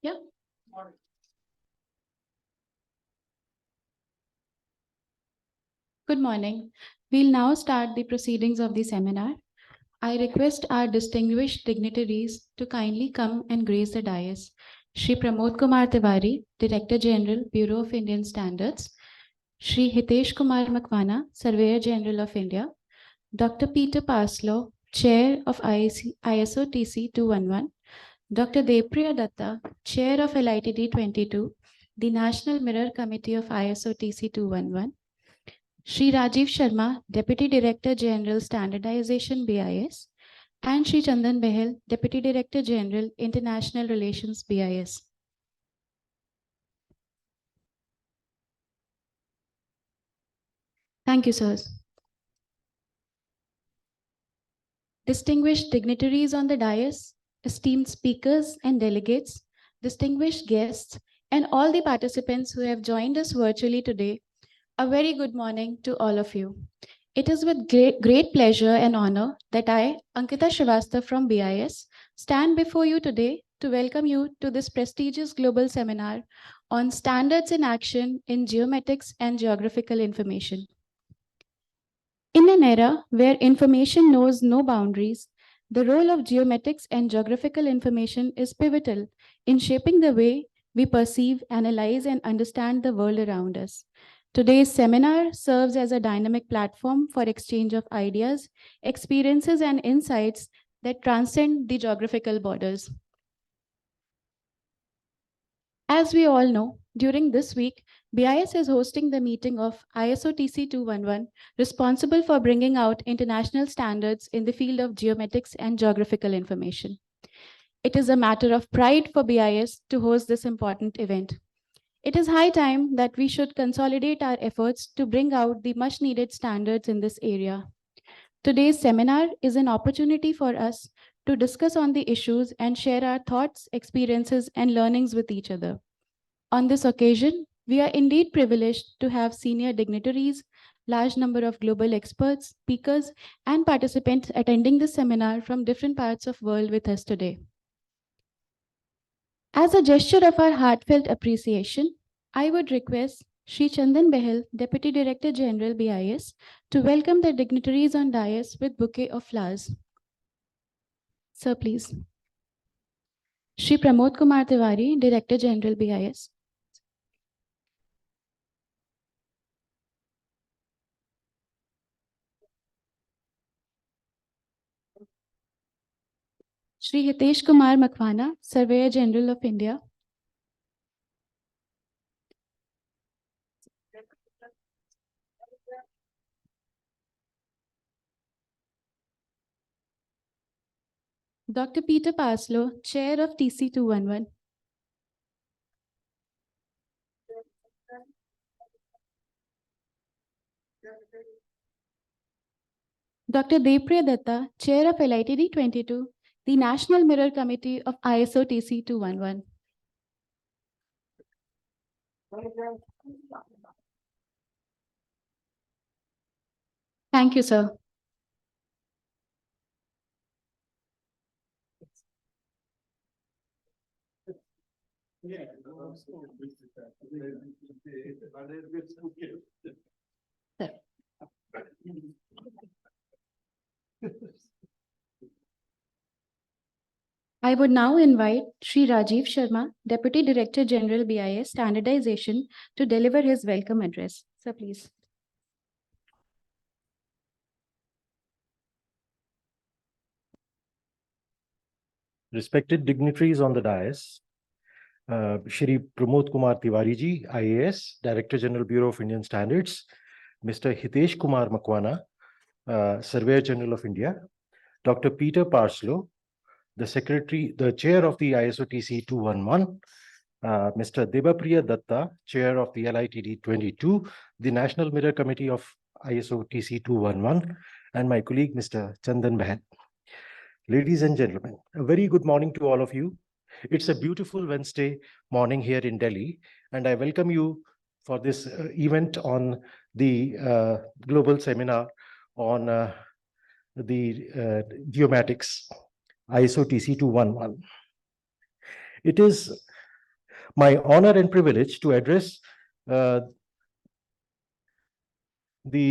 Yeah. Good morning. We'll now start the proceedings of the seminar. I request our distinguished dignitaries to kindly come and grace the dais. Shri Pramod Kumar Tiwari, Director General, Bureau of Indian Standards. Shri Hitesh Kumar Makwana, Surveyor General of India. Dr. Peter Parslow, Chair of ISO TC 211. Dr. Depriya Datta, Chair of LITD 22, the National Mirror Committee of ISO TC 211. Shri Rajiv Sharma, Deputy Director General Standardization BIS, and Shri Chandan Behel, Deputy Director General International Relations BIS. Thank you, sirs. Distinguished dignitaries on the dais, esteemed speakers and delegates, distinguished guests, and all the participants who have joined us virtually today, a very good morning to all of you. It is with great pleasure and honor that I, Ankita Srivastava from BIS, stand before you today to welcome you to this prestigious global seminar on standards in action in geomatics and geographical information. In an era where information knows no boundaries, the role of geomatics and geographical information is pivotal in shaping the way we perceive, analyze, and understand the world around us. Today's seminar serves as a dynamic platform for exchange of ideas, experiences, and insights that transcend the geographical borders. As we all know, during this week, BIS is hosting the meeting of ISO TC 211, responsible for bringing out international standards in the field of geomatics and geographical information. It is a matter of pride for BIS to host this important event. It is high time that we should consolidate our efforts to bring out the much needed standards in this area. Today's seminar is an opportunity for us to discuss on the issues and share our thoughts, experiences, and learnings with each other. On this occasion, we are indeed privileged to have senior dignitaries, large number of global experts, speakers, and participants attending this seminar from different parts of the world with us today. As a gesture of our heartfelt appreciation, I would request Shri Chandan Behel, Deputy Director General BIS, to welcome the dignitaries on dais with bouquet of flowers. Sir, please. Shri Pramod Kumar Tiwari, Director General BIS. Shri Hitesh Kumar Makwana, Surveyor General of India. Dr. Peter Parslow, Chair of TC 211. Dr. Depriya Datta, Chair of LITD 22, the National Mirror Committee of ISO TC 211. Thank you, sir. I would now invite Shri Rajiv Sharma, Deputy Director General BIS Standardization, to deliver his welcome address. Sir, please. Respected dignitaries on the dais, Shri Pramod Kumar Tiwari ji, IAS, Director General, Bureau of Indian Standards, Mr. Hitesh Kumar Makwana, Surveyor General of India, Dr. Peter Parslow, the Chair of the ISO TC 211, Mr. Debapriya Datta, Chair of the LITD 22, the National Mirror Committee of ISO TC 211, and my colleague, Mr. Chandan Behel. Ladies and gentlemen, a very good morning to all of you. It's a beautiful Wednesday morning here in Delhi, and I welcome you for this event on the global seminar on the geomatics ISO TC 211. It is my honor and privilege to address the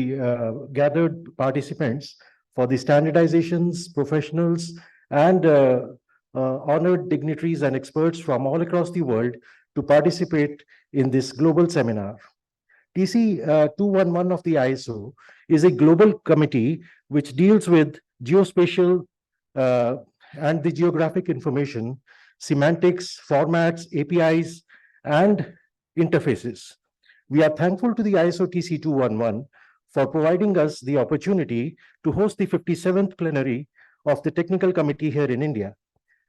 gathered participants for the standardizations, professionals, and honored dignitaries and experts from all across the world to participate in this global seminar. TC 211 of the ISO is a global committee which deals with geospatial uh, and the geographic information, semantics, formats, APIs, and interfaces. We are thankful to the ISO TC 211 for providing us the opportunity to host the 57th plenary of the technical committee here in India.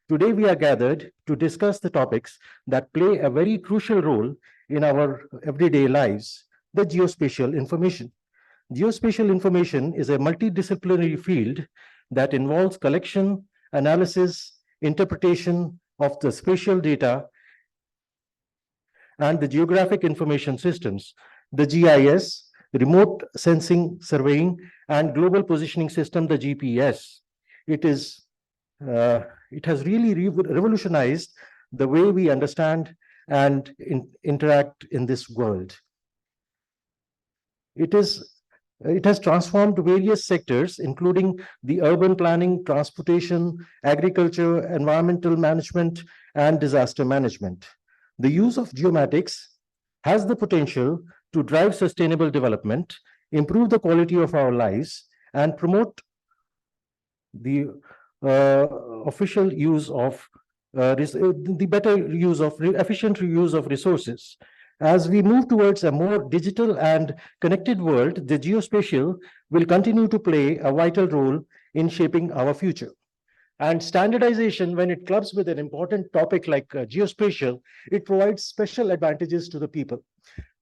Today, we are gathered to discuss the topics that play a very crucial role in our everyday lives, the geospatial information. Geospatial information is a multidisciplinary field that involves collection, analysis, interpretation of the spatial data and the geographic information systems, the GIS, remote sensing surveying, and global positioning system, the GPS. It is it has really revolutionized the way we understand and interact in this world. It is it has transformed various sectors, including the urban planning, transportation, agriculture, environmental management, and disaster management. The use of geomatics has the potential to drive sustainable development, improve the quality of our lives, and promote the uh, official use of the better use of efficient reuse of resources. As we move towards a more digital and connected world, the geospatial will continue to play a vital role in shaping our future. And standardization, when it clubs with an important topic like geospatial, it provides special advantages to the people.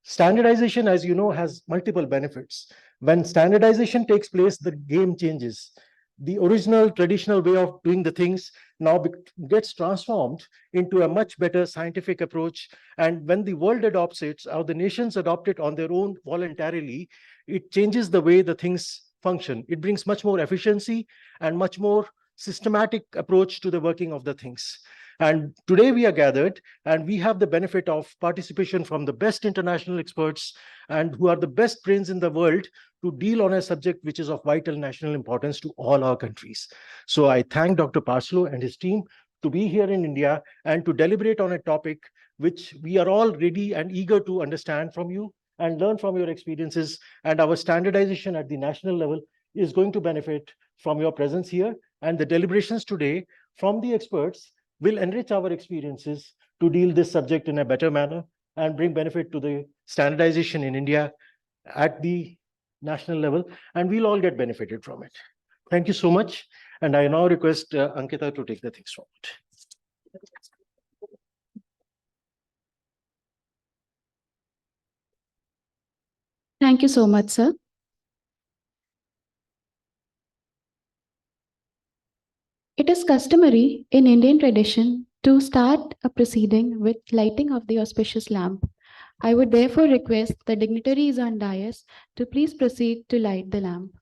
Standardization, as you know, has multiple benefits. When standardization takes place, the game changes. The original traditional way of doing the things now gets transformed into a much better scientific approach. And when the world adopts it, or the nations adopt it on their own voluntarily, it changes the way the things function. It brings much more efficiency and much more systematic approach to the working of the things. And today we are gathered and we have the benefit of participation from the best international experts and who are the best brains in the world to deal on a subject which is of vital national importance to all our countries. So I thank Dr. Parslow and his team to be here in India and to deliberate on a topic which we are all ready and eager to understand from you and learn from your experiences. And our standardization at the national level is going to benefit from your presence here. And the deliberations today from the experts will enrich our experiences to deal this subject in a better manner and bring benefit to the standardization in India at the national level, and we'll all get benefited from it. Thank you so much. And I now request Ankita to take the things forward. Thank you so much, sir. It is customary in Indian tradition to start a proceeding with lighting of the auspicious lamp. I would therefore request the dignitaries on dais to please proceed to light the lamp.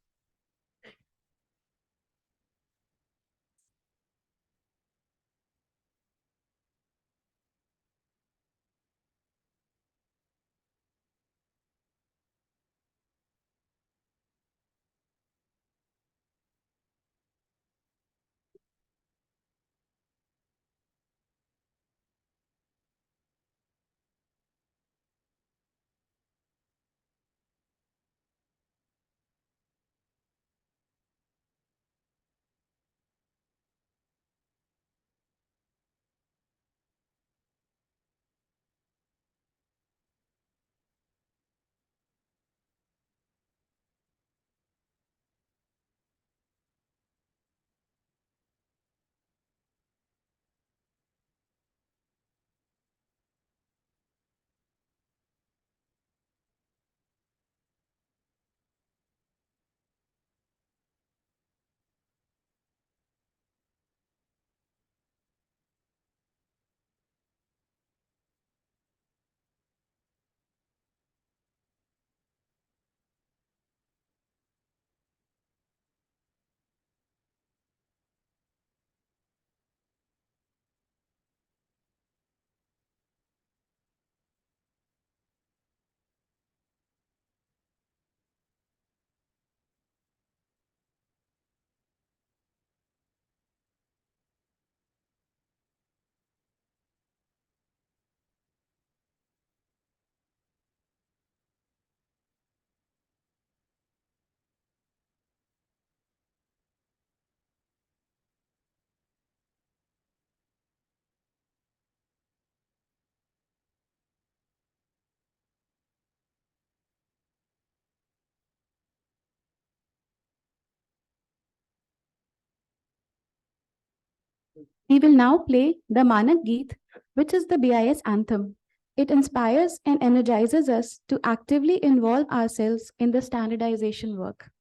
We will now play the Manak Geet, which is the BIS anthem. It inspires and energizes us to actively involve ourselves in the standardization work.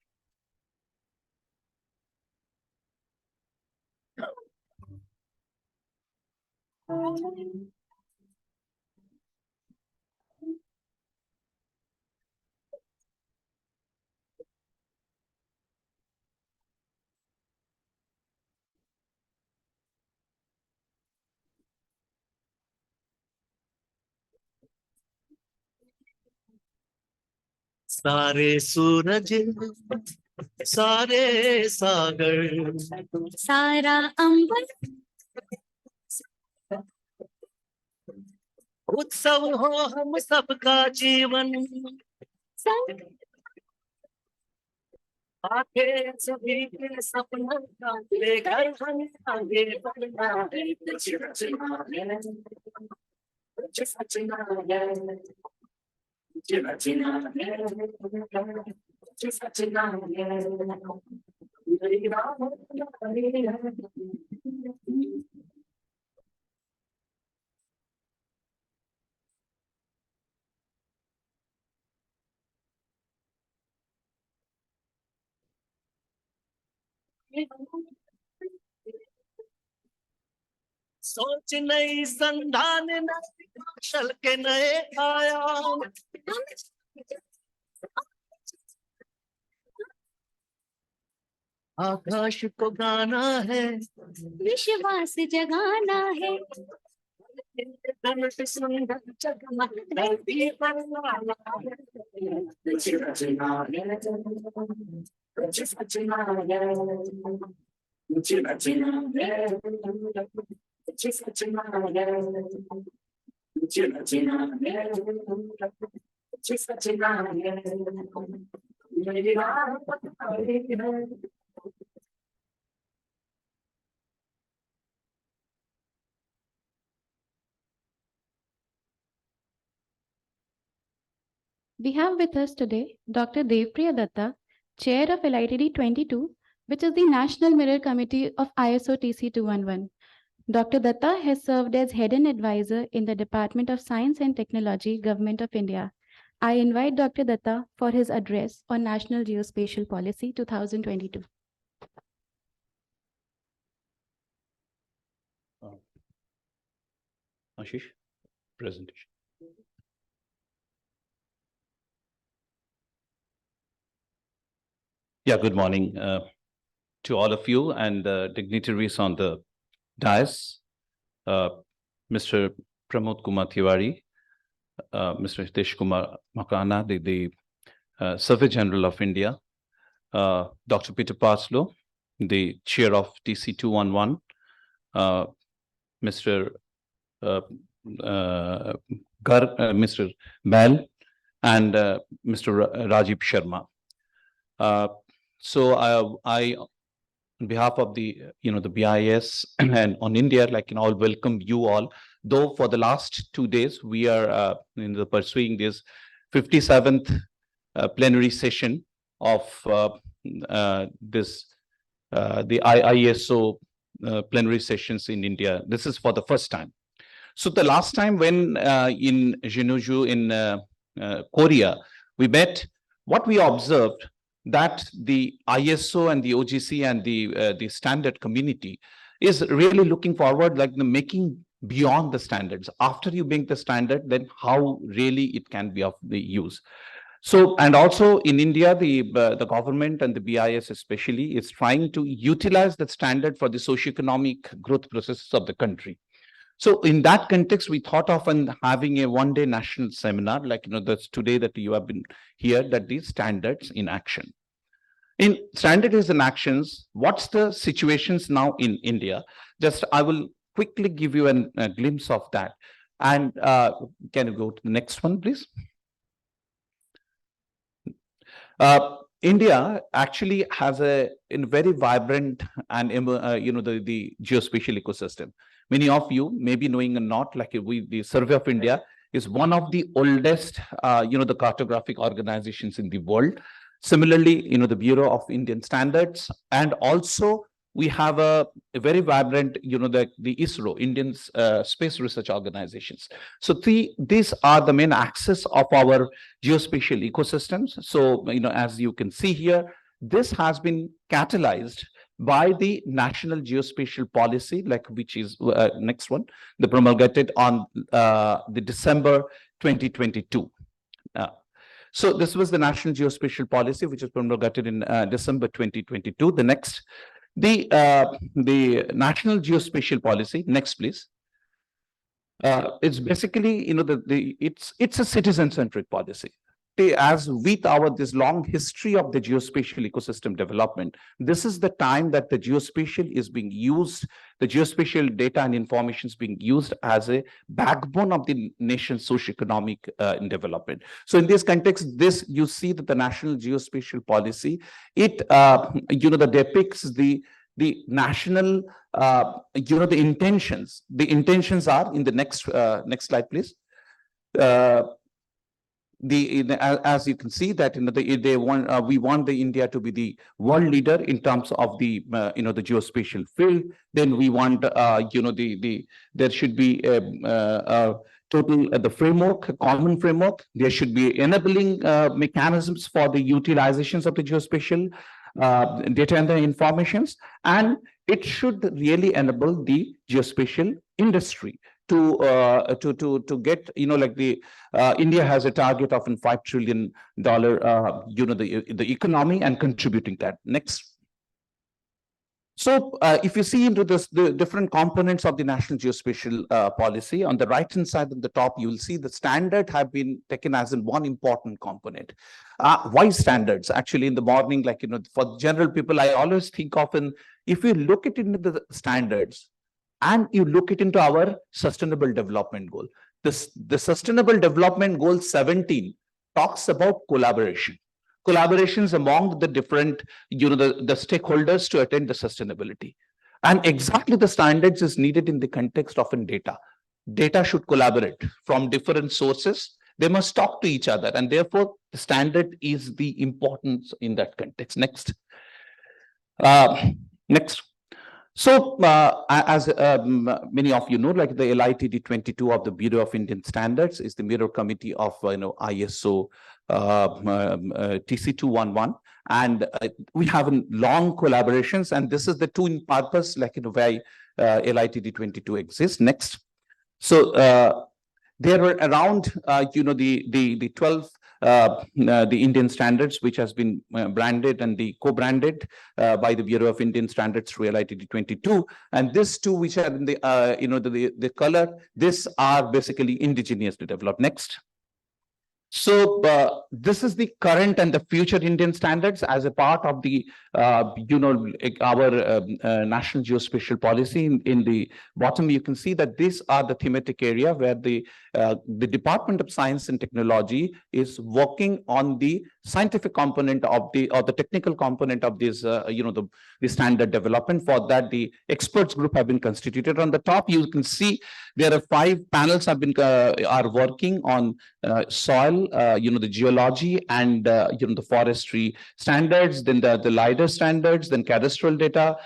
सारे सूरज सारे सागर सारा अंबर उत्सव हो हम सबका जीवन संग आके सभी के सपनों का लेकर हम आगे बढ़ना है कुछ रचना है कुछ सचना है कुछ रचना है कुछ सचना है मेरी राहों में है सोच नई संधान नए कौशल के नए आयाम आकाश को गाना है विश्वास जगाना है सुंदर जगमग धरती पर लाना है कुछ रचना है कुछ सचना है कुछ रचना है कुछ सचना है कुछ रचना है कुछ सचना है मेरी राह पथराई है We have with us today Dr. Devpriya Datta, Chair of LITD 22, which is the National Mirror Committee of ISO TC 211. Dr. Datta has served as Head and Advisor in the Department of Science and Technology, Government of India. I invite Dr. Datta for his address on National Geospatial Policy 2022. Ashish, presentation. Yeah, good morning to all of you and dignitaries on the dais, Mr. Pramod Kumar Tiwari, Mr. Hitesh Kumar Makwana, the Survey General of India, Dr. Peter Parslow, the Chair of TC 211, Mr. Mr. Bell, and Mr. Rajiv Sharma. So I, on behalf of the the BIS and on India, I'll welcome you all. Though for the last 2 days we are pursuing this 57th plenary session of the ISO plenary sessions in India. This is for the first time. So the last time when in Jeonju in Korea we met, what we observed that the ISO and the OGC and the standard community is really looking forward, making beyond the standards. After you make the standard, then how really it can be of the use. So, and also in India, the government and the BIS especially is trying to utilize that standard for the socioeconomic growth processes of the country. So in that context, we thought of having a one-day national seminar, that's today that you have been here, that these standards in action. In standards and actions, what's the situations now in India? Just I will quickly give you a glimpse of that. And can you go to the next one, please? India actually has a very vibrant and the geospatial ecosystem. Many of you may be knowing or not, the Survey of India is one of the oldest the cartographic organizations in the world. Similarly, the Bureau of Indian Standards and also we have a very vibrant, the ISRO, Indian Space Research Organizations. So these are the main axis of our geospatial ecosystems. So, as you can see here, this has been catalyzed by the National Geospatial Policy, which is next one, the promulgated on the December 2022. So this was the National Geospatial Policy, which was promulgated in December 2022. The next, the National Geospatial Policy. Next, please. It's basically, it's a citizen-centric policy. As with this long history of the geospatial ecosystem development, this is the time that the geospatial is being used, the geospatial data and information is being used as a backbone of the nation's socioeconomic development. So in this context, you see that the National Geospatial Policy, it that depicts the national the intentions. The intentions are in the next slide, please. As you can see that they want we want the India to be the world leader in terms of the the geospatial field. Then we want there should be a total the framework, a common framework. There should be enabling mechanisms for the utilizations of the geospatial data and the informations, and it should really enable the geospatial industry to get, India has a target of $5 trillion, the economy and contributing that. Next. So if you see into the different components of the National Geospatial Policy, on the right-hand side at the top, you will see the standard have been taken as one important component. Why standards? Actually, in the morning, for general people, I always think of if you look at into the standards, and you look it into our Sustainable Development Goal. The Sustainable Development Goal 17 talks about collaboration. Collaborations among the different, the stakeholders to attain the sustainability. And exactly the standards is needed in the context of data. Data should collaborate from different sources. They must talk to each other. And therefore, the standard is the importance in that context. Next. Next. So, as many of you know, the LITD 22 of the Bureau of Indian Standards is the mirror committee of ISO TC 211, and we have long collaborations, and this is the two in purpose, why LITD 22 exists. Next. So there were around the 12 the Indian standards, which has been branded and co-branded by the Bureau of Indian Standards through LITD 22, and these two, which are in the color, these are basically indigenously developed. Next. So this is the current and the future Indian standards as a part of the our National Geospatial Policy. In the bottom, you can see that these are the thematic area where the Department of Science and Technology is working on the scientific component of the technical component of this the standard development. For that, the experts group have been constituted. On the top, you can see there are 5 panels have been are working on soil, the geology and the forestry standards, then the LiDAR standards, then cadastral data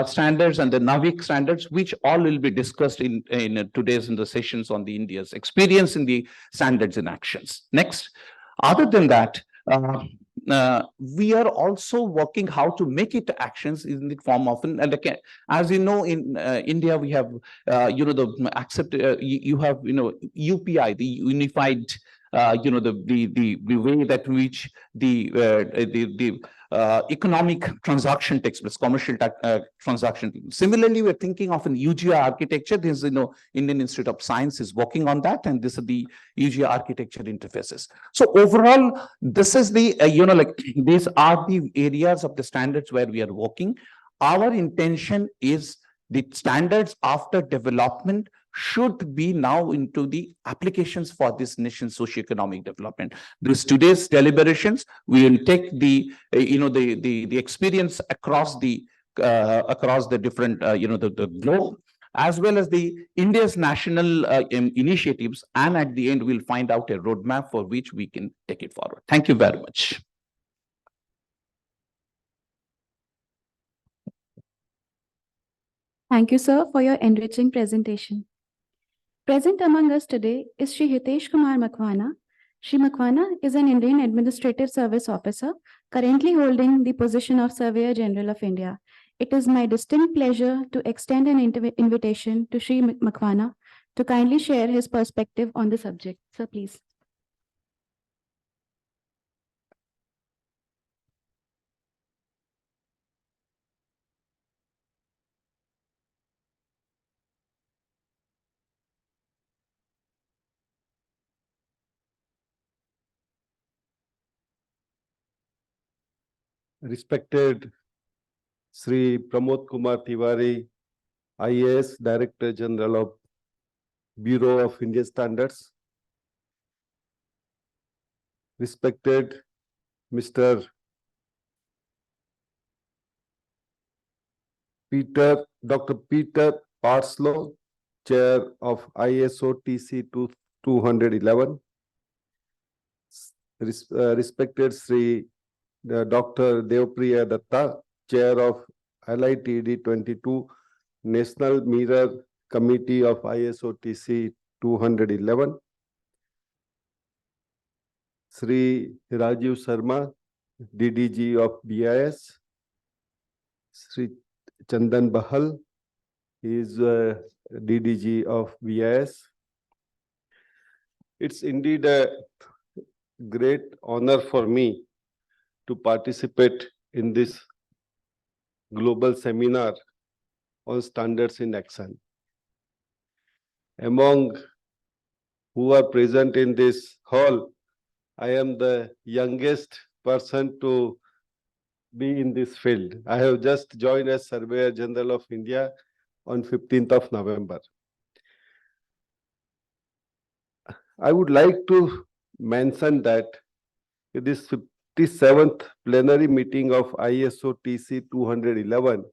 standards, and the NAVIC standards, which all will be discussed in today's the sessions on the India's experience in the standards and actions. Next. Other than that, we are also working how to make it actions in the form of as you know, in India we have the accept you have UPI, the unified the way that which the economic transaction takes place, commercial transaction. Similarly, we're thinking of an UGI architecture. This Indian Institute of Science is working on that, and this is the UGI architecture interfaces. So overall, this is the these are the areas of the standards where we are working. Our intention is the standards after development should be now into the applications for this nation's socioeconomic development. This today's deliberations, we will take the the experience across the different the globe, as well as the India's national initiatives, and at the end we'll find out a roadmap for which we can take it forward. Thank you very much. Thank you, sir, for your enriching presentation. Present among us today is Shri Hitesh Kumar Makwana. Shri Makwana is an Indian Administrative Service Officer, currently holding the position of Surveyor General of India. It is my distinct pleasure to extend an invitation to Shri Makwana to kindly share his perspective on the subject. Sir, please. Respected Sri Pramod Kumar Tiwari, IAS Director General of Bureau of Indian Standards. Respected Mr. Dr. Peter Parslow, Chair of ISO TC 211. Respected Sri Dr. Devpriya Datta, Chair of LITD 22 National Mirror Committee of ISO TC 211. Sri Rajiv Sharma, DDG of BIS. Sri Chandan Bahal, he is DDG of BIS. It's indeed a great honor for me to participate in this global seminar on standards in action. Among who are present in this hall, I am the youngest person to be in this field. I have just joined as Surveyor General of India on 15th of November. I would like to mention that this 57th plenary meeting of ISO TC 211,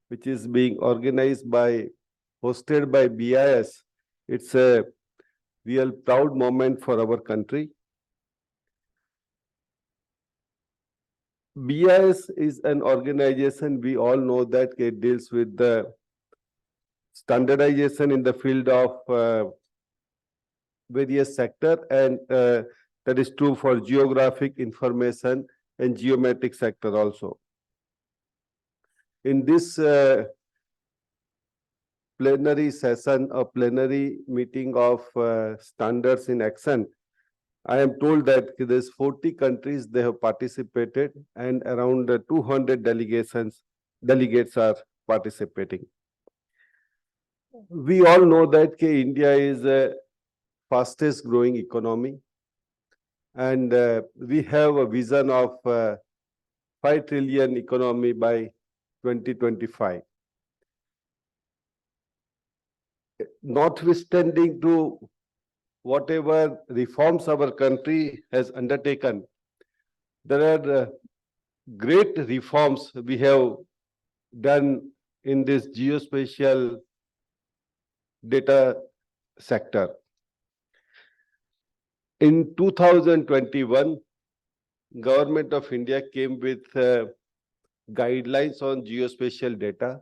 which is being organized hosted by BIS, it's a real proud moment for our country. BIS is an organization, we all know that it deals with the standardization in the field of various sectors, and that is true for geographic information and geometric sector also. In this plenary session or plenary meeting of standards in action, I am told that there's 40 countries they have participated and around 200 delegates are participating. We all know that India is the fastest growing economy, and we have a vision of 5 trillion economy by 2025. Notwithstanding to whatever reforms our country has undertaken, there are great reforms we have done in this geospatial data sector. In 2021, Government of India came with guidelines on geospatial data.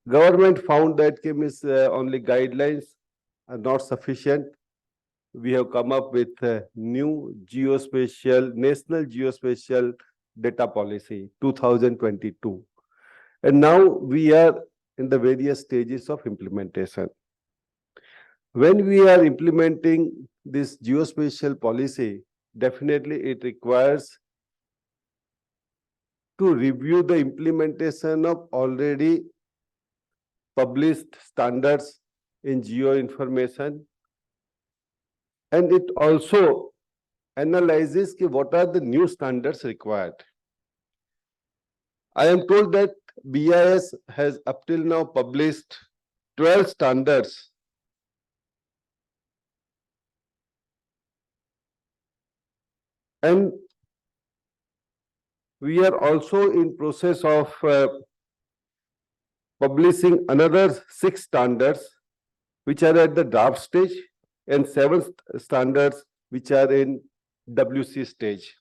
Government found that only guidelines are not sufficient. We have come up with a new National Geospatial Data Policy 2022. And now we are in the various stages of implementation. When we are implementing this geospatial policy, definitely it requires to review the implementation of already published standards in geoinformation, and it also analyzes what are the new standards required. I am told that BIS has up till now published 12 standards. And we are also in process of publishing another 6 standards which are at the draft stage, and 7 standards which are in WC stage.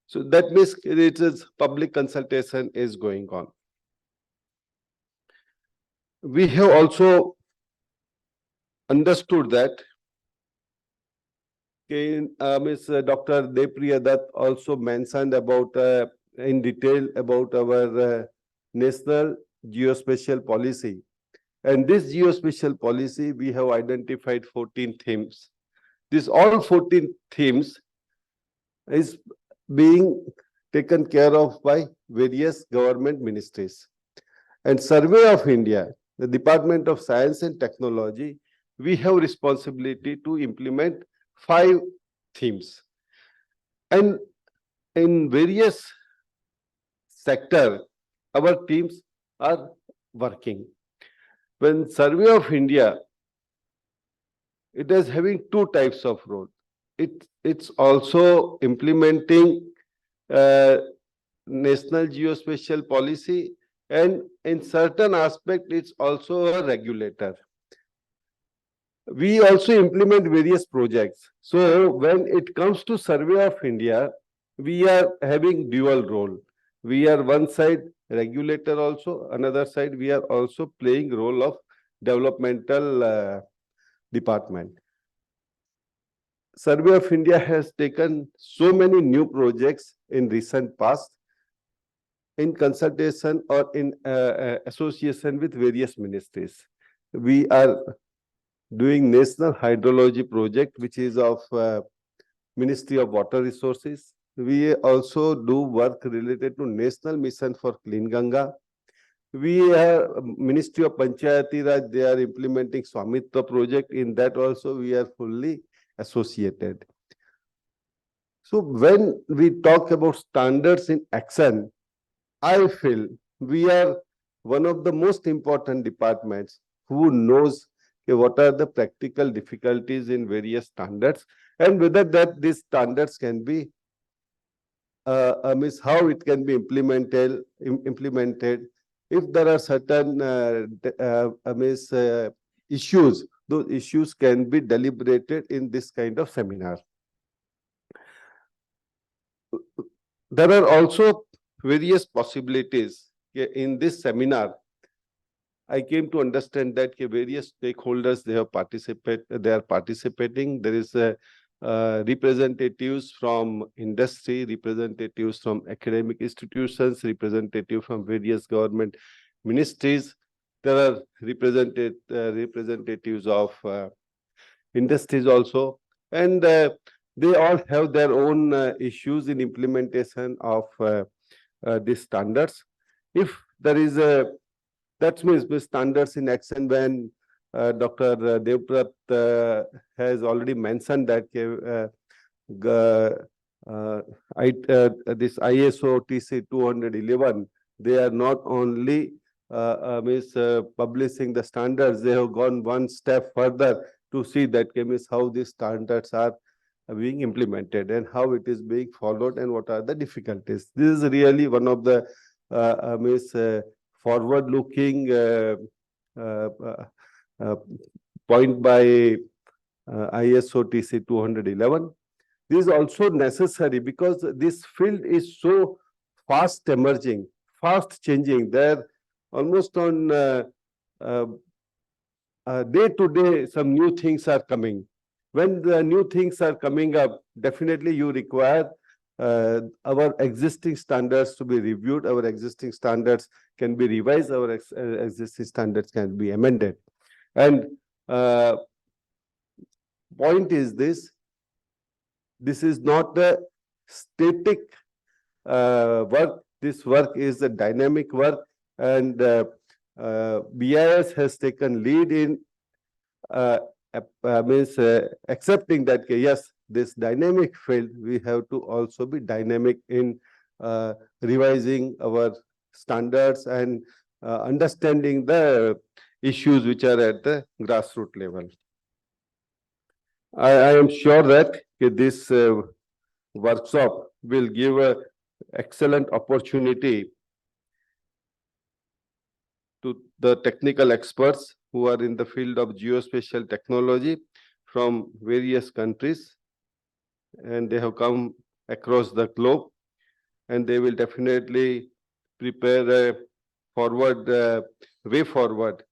So that means it is public consultation is going on. we have also understood that Ms. Dr. Depriya Dutt also mentioned about in detail about our national geospatial policy. And this geospatial policy, we have identified 14 themes. This all 14 themes is being taken care of by various government ministries. And Survey of India, the Department of Science and Technology, we have responsibility to implement 5 themes. And in various sector, our teams are working. When Survey of India, it is having 2 types of role. It's also implementing national geospatial policy, and in certain aspect, it's also a regulator. We also implement various projects. So when it comes to Survey of India, we are having dual role. We are one side regulator also, another side we are also playing role of developmental department. Survey of India has taken so many new projects in recent past in consultation or in association with various ministries. We are doing National Hydrology Project, which is of Ministry of Water Resources. We also do work related to National Mission for Clean Ganga. We have Ministry of Panchayati Raj, they are implementing Swamitva project. In that also we are fully associated. So when we talk about standards in action, I feel we are one of the most important departments who knows what are the practical difficulties in various standards and whether that these standards can be means how it can be implemented. If there are certain issues, those issues can be deliberated in this kind of seminar. There are also various possibilities in this seminar. I came to understand that various stakeholders they are participating. There is representatives from industry, representatives from academic institutions, representatives from various government ministries. There are representatives of industries also, and they all have their own issues in implementation of these standards. If there is a that means the standards in action when Dr. Devprat has already mentioned that this ISO TC 211, they are not only publishing the standards, they have gone one step further to see that how these standards are being implemented and how it is being followed and what are the difficulties. This is really one of the forward-looking point by ISO TC 211. This is also necessary because this field is so fast emerging, fast changing. There almost on day to day, some new things are coming. When the new things are coming up, definitely you require our existing standards to be reviewed, our existing standards can be revised, our existing standards can be amended. And point is this is not a static work, this work is a dynamic work, and BIS has taken lead in accepting that yes, this dynamic field, we have to also be dynamic in revising our standards and understanding the issues which are at the grassroots level. I am sure that this workshop will give an excellent opportunity to the technical experts who are in the field of geospatial technology from various countries, and they have come across the globe, and they will definitely prepare a forward way forward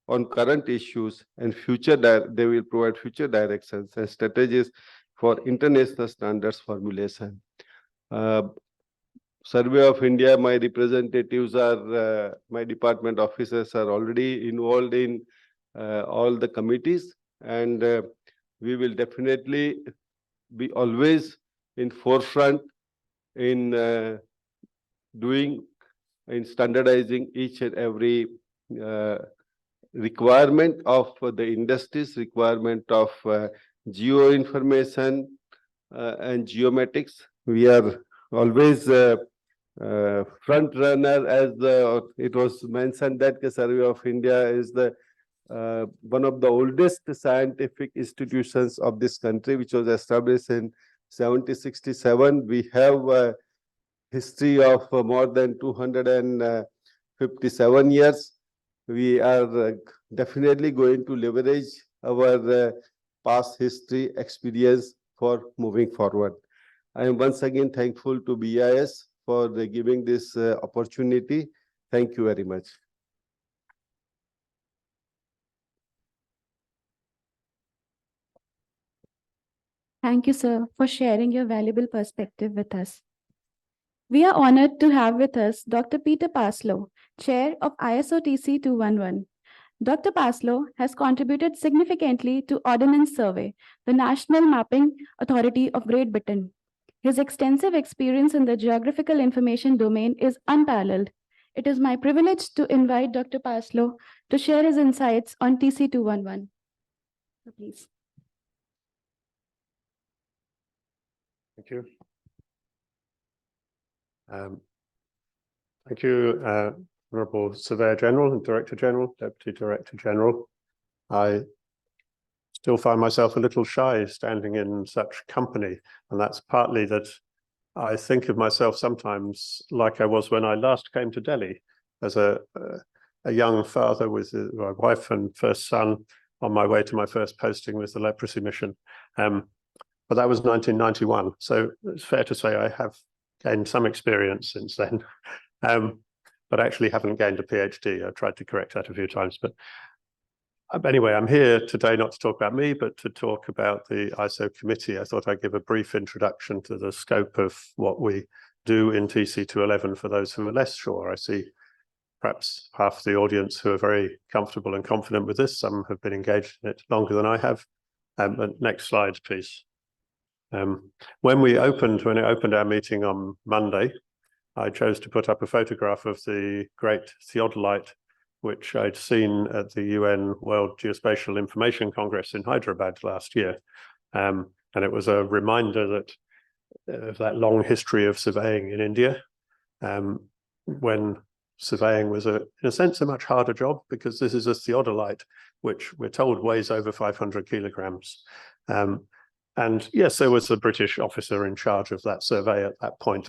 on current issues and they will provide future directions and strategies for international standards formulation. Survey of India, my representatives are, my department officers are already involved in all the committees, and we will definitely be always in forefront in standardizing each and every requirement of the industries, requirement of geo information and geomatics. We are always front runner, as it was mentioned that the Survey of India is the one of the oldest scientific institutions of this country, which was established in 1767. We have a history of more than 257 years. We are definitely going to leverage our past history experience for moving forward. I am once again thankful to BIS for giving this opportunity. Thank you very much. Thank you, sir, for sharing your valuable perspective with us. We are honored to have with us Dr. Peter Paslow, Chair of ISO TC 211. Dr. Paslow has contributed significantly to Ordnance Survey, the National Mapping Authority of Great Britain. His extensive experience in the geographical information domain is unparalleled. It is my privilege to invite Dr. Paslow to share his insights on TC 211. So please. Thank you. Thank you, Honourable Surveyor General and Director General, Deputy Director General. I still find myself a little shy standing in such company, and that's partly that I think of myself sometimes like I was when I last came to Delhi as a young father with my wife and first son on my way to my first posting with the leprosy mission. But that was 1991, so it's fair to say I have gained some experience since then, but actually haven't gained a PhD. I tried to correct that a few times, but anyway, I'm here today not to talk about me, but to talk about the ISO committee. I thought I'd give a brief introduction to the scope of what we do in TC 211 for those who are less sure. I see perhaps half the audience who are very comfortable and confident with this. Some have been engaged in it longer than I have. But next slide, please. When it opened our meeting on Monday, I chose to put up a photograph of the great theodolite, which I'd seen at the UN World Geospatial Information Congress in Hyderabad last year. And it was a reminder of that long history of surveying in India, when surveying was, in a sense, a much harder job, because this is a theodolite, which we're told weighs over 500 kilograms. And yes, there was a British officer in charge of that survey at that point,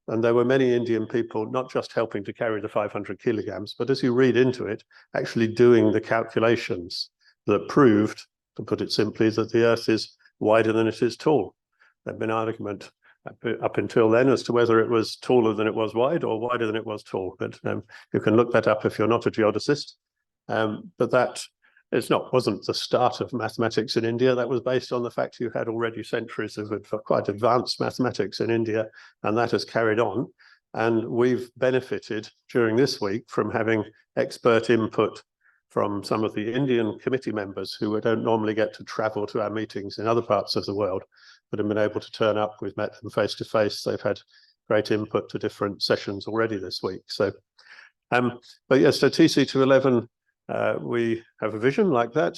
and there were many Indian people not just helping to carry the 500 kilograms, but as you read into it, actually doing the calculations that proved, to put it simply, that the Earth is wider than it is tall. There'd been argument up until then as to whether it was taller than it was wide or wider than it was tall, but you can look that up if you're not a geodesist. But that wasn't the start of mathematics in India. That was based on the fact you had already centuries of quite advanced mathematics in India, and that has carried on. And we've benefited during this week from having expert input from some of the Indian committee members who don't normally get to travel to our meetings in other parts of the world, but have been able to turn up. We've met them face to face. They've had great input to different sessions already this week. So, but yes, so TC 211, we have a vision like that.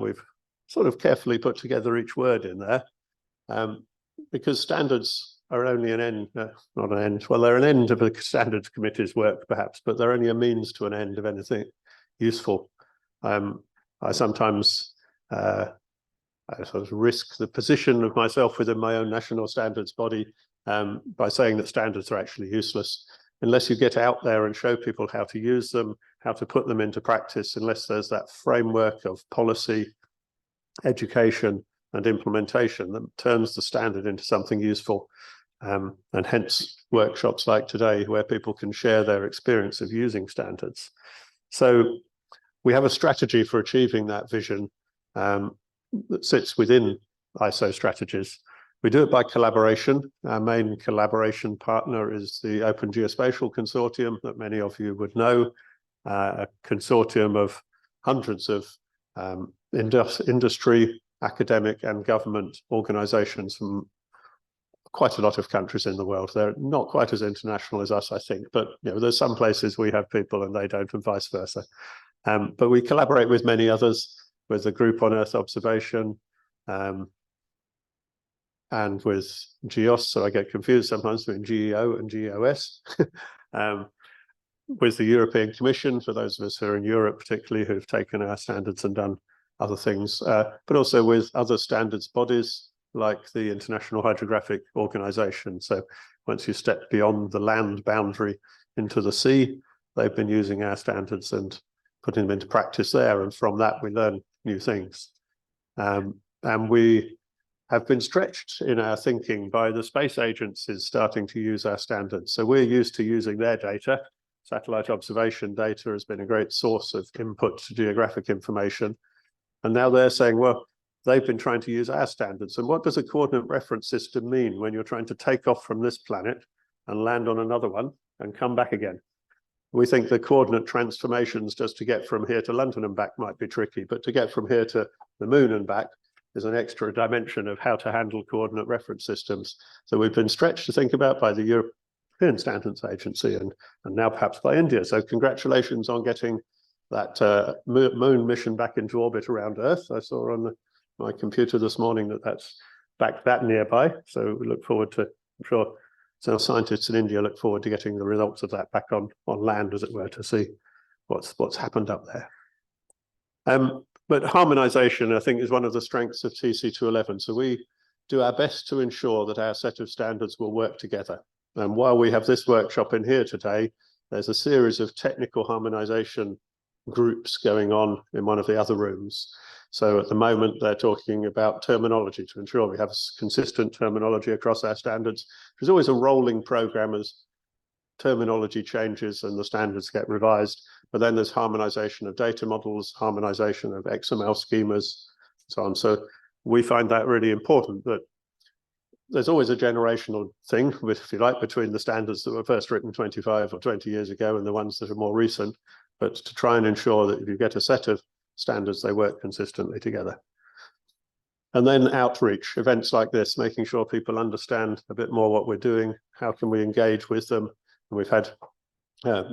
We've sort of carefully put together each word in there, because standards are only an end, not an end. Well, they're an end of the standards committee's work, perhaps, but they're only a means to an end of anything useful. I sometimes I sort of risk the position of myself within my own national standards body by saying that standards are actually useless unless you get out there and show people how to use them, how to put them into practice, unless there's that framework of policy, education, and implementation that turns the standard into something useful. And hence workshops like today, where people can share their experience of using standards. So we have a strategy for achieving that vision that sits within ISO strategies. We do it by collaboration. Our main collaboration partner is the Open Geospatial Consortium that many of you would know, a consortium of hundreds of industry, academic and government organizations from quite a lot of countries in the world. They're not quite as international as us, I think, but there's some places we have people and they don't, and vice versa. But we collaborate with many others, with the Group on Earth Observation, and with GEOS, so I get confused sometimes between GEO and GEOS, with the European Commission, for those of us who are in Europe particularly, who've taken our standards and done other things, but also with other standards bodies like the International Hydrographic Organization. So once you step beyond the land boundary into the sea, they've been using our standards and putting them into practice there, and from that we learn new things. And we have been stretched in our thinking by the space agencies starting to use our standards. So we're used to using their data. Satellite observation data has been a great source of input to geographic information. And now they're saying, well, they've been trying to use our standards. And what does a coordinate reference system mean when you're trying to take off from this planet and land on another one and come back again? We think the coordinate transformations just to get from here to London and back might be tricky, but to get from here to the moon and back is an extra dimension of how to handle coordinate reference systems. So we've been stretched to think about by the European Standards Agency and now perhaps by India. So congratulations on getting that moon mission back into orbit around Earth. I saw on my computer this morning that that's back that nearby. So we look forward to, I'm sure some scientists in India look forward to getting the results of that back on land, as it were, to see what's happened up there. But harmonization, I think, is one of the strengths of TC211. So we do our best to ensure that our set of standards will work together. And while we have this workshop in here today, there's a series of technical harmonization groups going on in one of the other rooms. So at the moment, they're talking about terminology to ensure we have consistent terminology across our standards. There's always a rolling program as terminology changes and the standards get revised. But then there's harmonization of data models, harmonization of XML schemas, and so on. So we find that really important, that there's always a generational thing, if you like, between the standards that were first written 25 or 20 years ago and the ones that are more recent, but to try and ensure that if you get a set of standards, they work consistently together. And then outreach, events like this, making sure people understand a bit more what we're doing, how can we engage with them. And we've had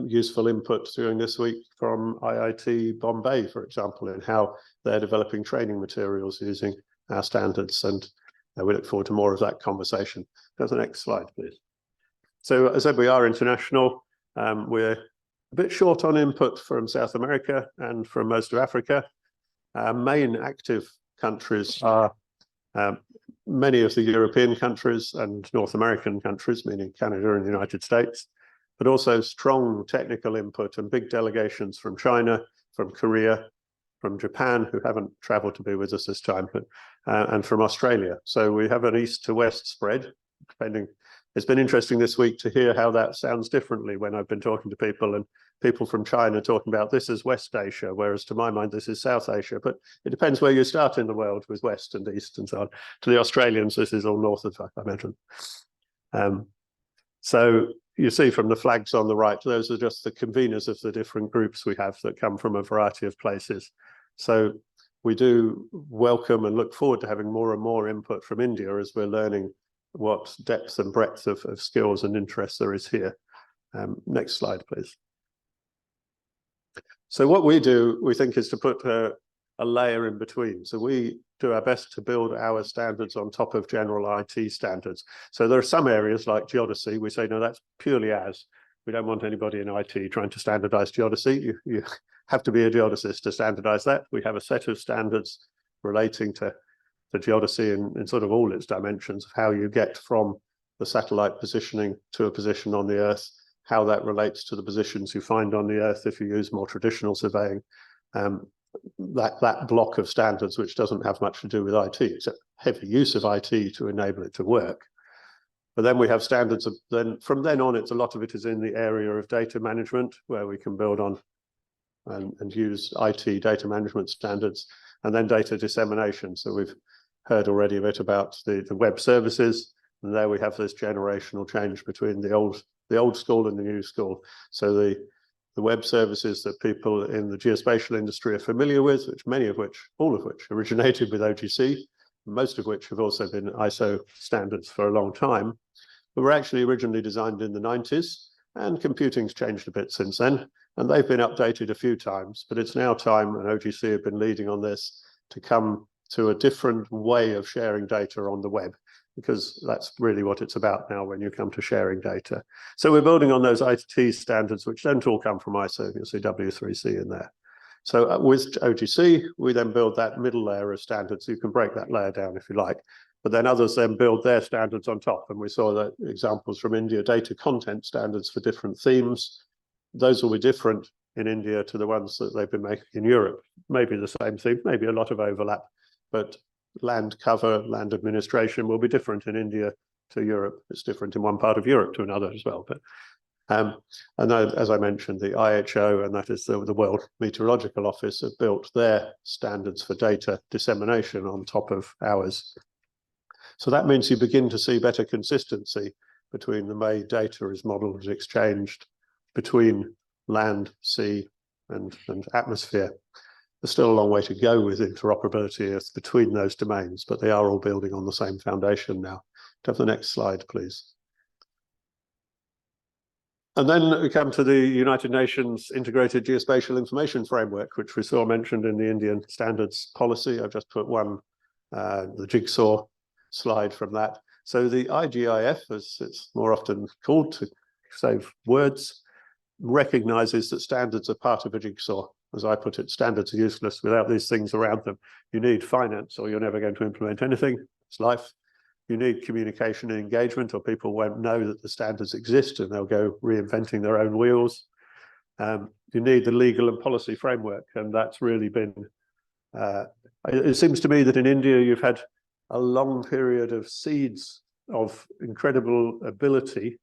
useful input during this week from IIT Bombay, for example, in how they're developing training materials using our standards. And we look forward to more of that conversation. Go to the next slide, please. So as I said, we are international. We're a bit short on input from South America and from most of Africa. Our main active countries are many of the European countries and North American countries, meaning Canada and the United States, but also strong technical input and big delegations from China, from Korea, from Japan, who haven't traveled to be with us this time, but and from Australia. So we have an east to west spread, depending. It's been interesting this week to hear how that sounds differently when I've been talking to people, and people from China talking about this as West Asia, whereas to my mind, this is South Asia. But it depends where you start in the world with West and East and so on. To the Australians, this is all north of, I imagine. So you see from the flags on the right, those are just the conveners of the different groups we have that come from a variety of places. So we do welcome and look forward to having more and more input from India as we're learning what depth and breadth of skills and interests there is here. Next slide, please. So what we do, we think, is to put a layer in between. So we do our best to build our standards on top of general IT standards. So there are some areas like geodesy, we say, no, that's purely ours. We don't want anybody in IT trying to standardize geodesy. You have to be a geodesist to standardize that. We have a set of standards relating to the geodesy in sort of all its dimensions of how you get from the satellite positioning to a position on the Earth, how that relates to the positions you find on the Earth if you use more traditional surveying. That block of standards, which doesn't have much to do with IT, except heavy use of IT to enable it to work. But then we have standards from then on, a lot of it is in the area of data management, where we can build on and use IT data management standards, and then data dissemination. So we've heard already a bit about the web services, and there we have this generational change between the old school and the new school. So the web services that people in the geospatial industry are familiar with, all of which originated with OGC, most of which have also been ISO standards for a long time, but were actually originally designed in the 90s, and computing's changed a bit since then, and they've been updated a few times, but it's now time, and OGC have been leading on this, to come to a different way of sharing data on the web, because that's really what it's about now when you come to sharing data. So we're building on those IT standards, which don't all come from ISO. You'll see W3C in there. So with OGC, we then build that middle layer of standards. You can break that layer down if you like, but then others then build their standards on top. And we saw that examples from India, data content standards for different themes. Those will be different in India to the ones that they've been making in Europe. Maybe the same theme, maybe a lot of overlap, but land cover, land administration will be different in India to Europe. It's different in one part of Europe to another as well. But and as I mentioned, the IHO, and that is the World Meteorological Office, have built their standards for data dissemination on top of ours. So that means you begin to see better consistency between the way data is modeled and exchanged between land, sea, and atmosphere. There's still a long way to go with interoperability between those domains, but they are all building on the same foundation now. Have the next slide, please. And then we come to the United Nations Integrated Geospatial Information Framework, which we saw mentioned in the Indian standards policy. I've just put one, the jigsaw slide from that. So the IGIF, as it's more often called to save words, recognizes that standards are part of a jigsaw. As I put it, standards are useless without these things around them. You need finance or you're never going to implement anything. It's life. You need communication and engagement, or people won't know that the standards exist and they'll go reinventing their own wheels. You need the legal and policy framework, and that's really been, it seems to me that in India you've had a long period of seeds of incredible ability,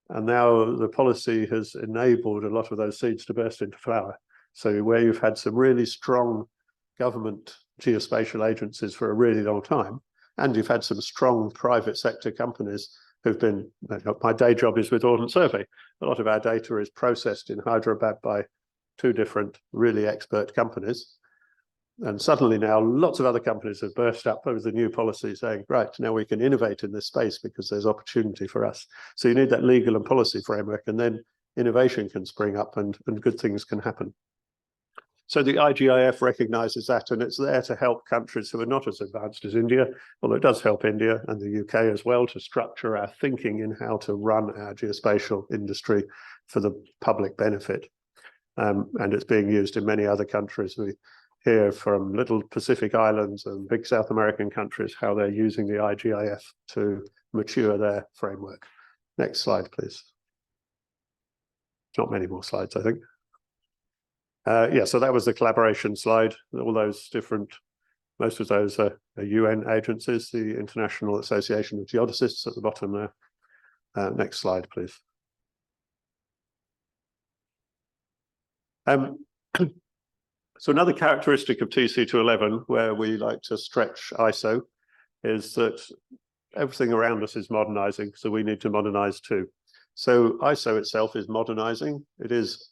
and now the policy has enabled a lot of those seeds to burst into flower. So where you've had some really strong government geospatial agencies for a really long time, and you've had some strong private sector companies who've been, my day job is with Ordnance Survey. A lot of our data is processed in Hyderabad by 2 different really expert companies. And suddenly now lots of other companies have burst up over the new policy saying, right, now we can innovate in this space because there's opportunity for us. So you need that legal and policy framework, and then innovation can spring up and good things can happen. So the IGIF recognizes that, and it's there to help countries who are not as advanced as India, although it does help India and the UK as well to structure our thinking in how to run our geospatial industry for the public benefit. And it's being used in many other countries. We hear from little Pacific islands and big South American countries how they're using the IGIF to mature their framework. Next slide, please. Not many more slides, I think. Yeah, so that was the collaboration slide. All those different, most of those are UN agencies, the International Association of Geodesists at the bottom there. Next slide, please. So another characteristic of TC211, where we like to stretch ISO, is that everything around us is modernizing, so we need to modernize too. So ISO itself is modernizing. It is,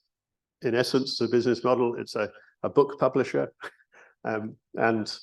in essence, a business model. It's a book publisher, and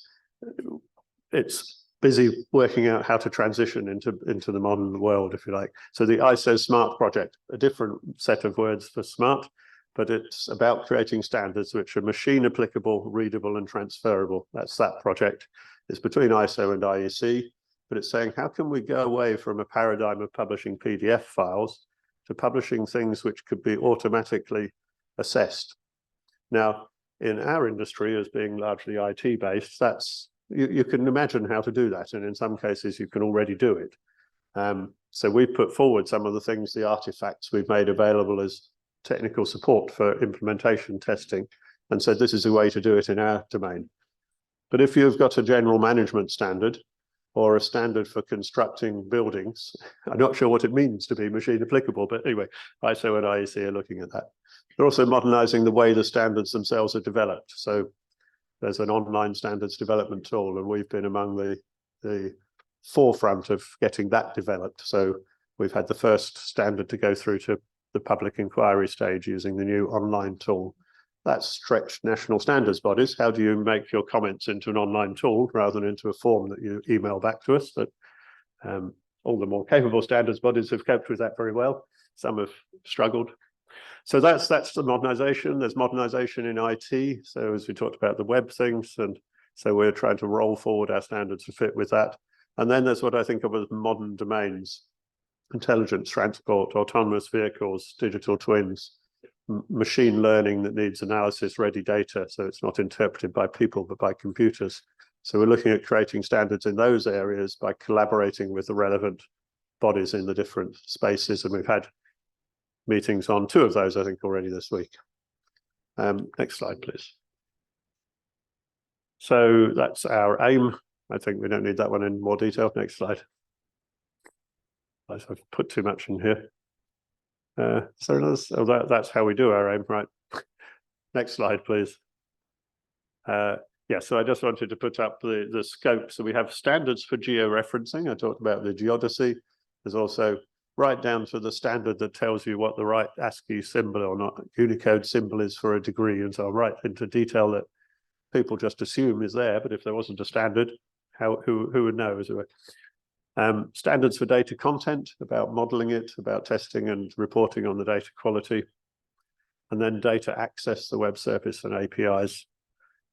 it's busy working out how to transition into the modern world, if you like. So the ISO Smart project, a different set of words for smart, but it's about creating standards which are machine applicable, readable, and transferable. That's that project. It's between ISO and IEC, but it's saying, how can we go away from a paradigm of publishing PDF files to publishing things which could be automatically assessed? Now, in our industry, as being largely IT based, that's you can imagine how to do that, and in some cases you can already do it. So we put forward some of the things, the artifacts we've made available as technical support for implementation testing, and said this is a way to do it in our domain. But if you've got a general management standard, or a standard for constructing buildings. I'm not sure what it means to be machine applicable, but anyway, ISO and IEC are looking at that. They're also modernizing the way the standards themselves are developed. So there's an online standards development tool, and we've been among the forefront of getting that developed. So we've had the first standard to go through to the public inquiry stage using the new online tool. That's stretched national standards bodies. How do you make your comments into an online tool rather than into a form that you email back to us? But all the more capable standards bodies have coped with that very well. Some have struggled. So that's the modernization. There's modernization in IT. So as we talked about the web things, and so we're trying to roll forward our standards to fit with that. And then there's what I think of as modern domains: intelligent transport, autonomous vehicles, digital twins, machine learning that needs analysis-ready data, so it's not interpreted by people but by computers. So we're looking at creating standards in those areas by collaborating with the relevant bodies in the different spaces, and we've had meetings on 2 of those, I think, already this week. Next slide, please. So that's our aim. I think we don't need that one in more detail. Next slide. I've put too much in here. That's how we do our aim, right? Next slide, please. Yeah, so I just wanted to put up the scope. So we have standards for georeferencing. I talked about the geodesy. There's also right down to the standard that tells you what the right ASCII symbol or not Unicode symbol is for a degree, and so right into detail that people just assume is there. But if there wasn't a standard, who would know, as it were? Standards for data content, about modeling it, about testing and reporting on the data quality, and then data access, the web surface and APIs.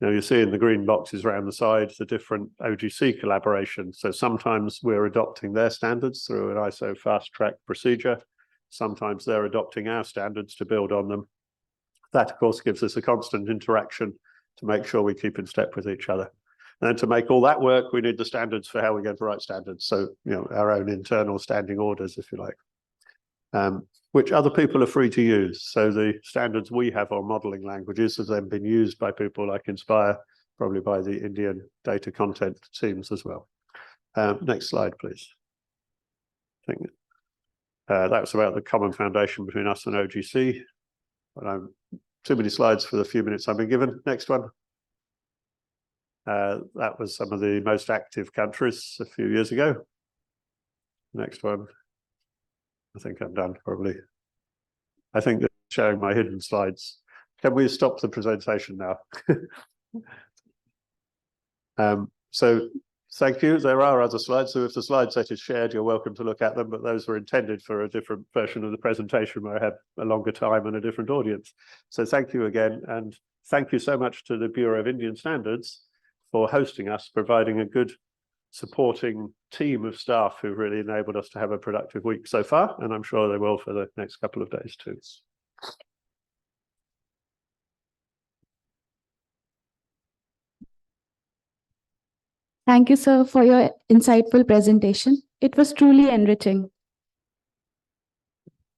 Now you see in the green boxes around the sides the different OGC collaborations. So sometimes we're adopting their standards through an ISO fast track procedure. Sometimes they're adopting our standards to build on them. That, of course, gives us a constant interaction to make sure we keep in step with each other. And to make all that work, we need the standards for how we're going to write standards. So, you know, our own internal standing orders, if you like, which other people are free to use. So the standards we have on modeling languages have then been used by people like Inspire, probably by the Indian data content teams as well. Next slide, please. I think that's about the common foundation between us and OGC. But too many slides for the few minutes I've been given. Next one. That was some of the most active countries a few years ago. Next one. I think I'm done, probably. I think that's showing my hidden slides. Can we stop the presentation now? So thank you. There are other slides. So if the slide set is shared, you're welcome to look at them, but those were intended for a different version of the presentation where I have a longer time and a different audience. So thank you again. And thank you so much to the Bureau of Indian Standards for hosting us, providing a good supporting team of staff who really enabled us to have a productive week so far, and I'm sure they will for the next couple of days too. Thank you, sir, for your insightful presentation. It was truly enriching.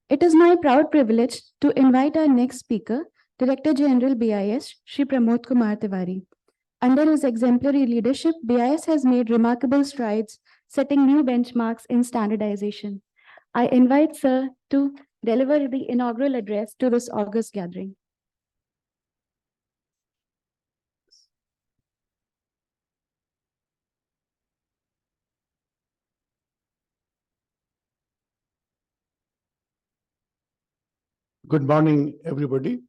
It is my proud privilege to invite our next speaker, Director General BIS, Shri Pramod Kumar Tiwari. Under his exemplary leadership, BIS has made remarkable strides, setting new benchmarks in standardization. I invite Sir to deliver the inaugural address to this August gathering. Good morning, everybody.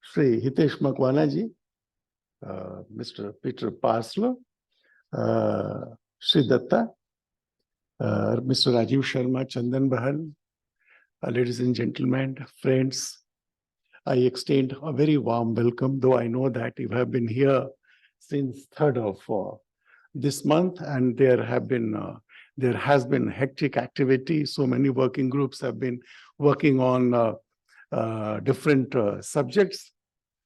Sri Hitesh Makwana ji, Mr. Peter Parslow, Sri Datta, Mr. Rajiv Sharma, Chandan Bahal, ladies and gentlemen, friends, I extend a very warm welcome, though I know that you have been here since 3rd of this month, and there has been hectic activity. So many working groups have been working on different subjects.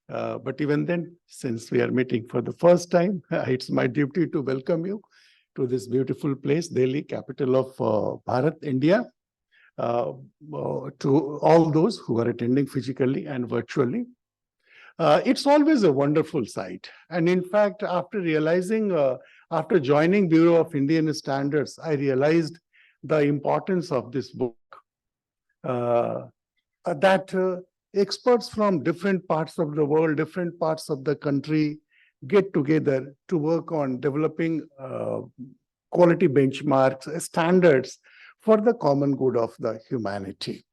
But even then, since we are meeting for the first time, it's my duty to welcome you to this beautiful place, Delhi, capital of Bharat, India, to all those who are attending physically and virtually. It's always a wonderful sight. And in fact, after realizing after joining Bureau of Indian Standards, I realized the importance of this book. That experts from different parts of the world, different parts of the country get together to work on developing quality benchmarks, standards for the common good of the humanity.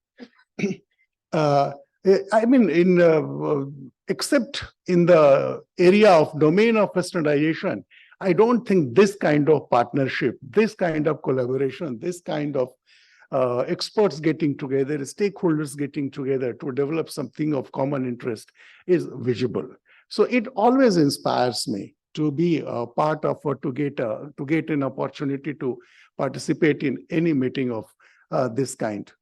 I mean, except in the area of domain of standardization, I don't think this kind of partnership, this kind of collaboration, this kind of experts getting together, stakeholders getting together to develop something of common interest is visible. So it always inspires me to be a part of or to get an opportunity to participate in any meeting of this kind.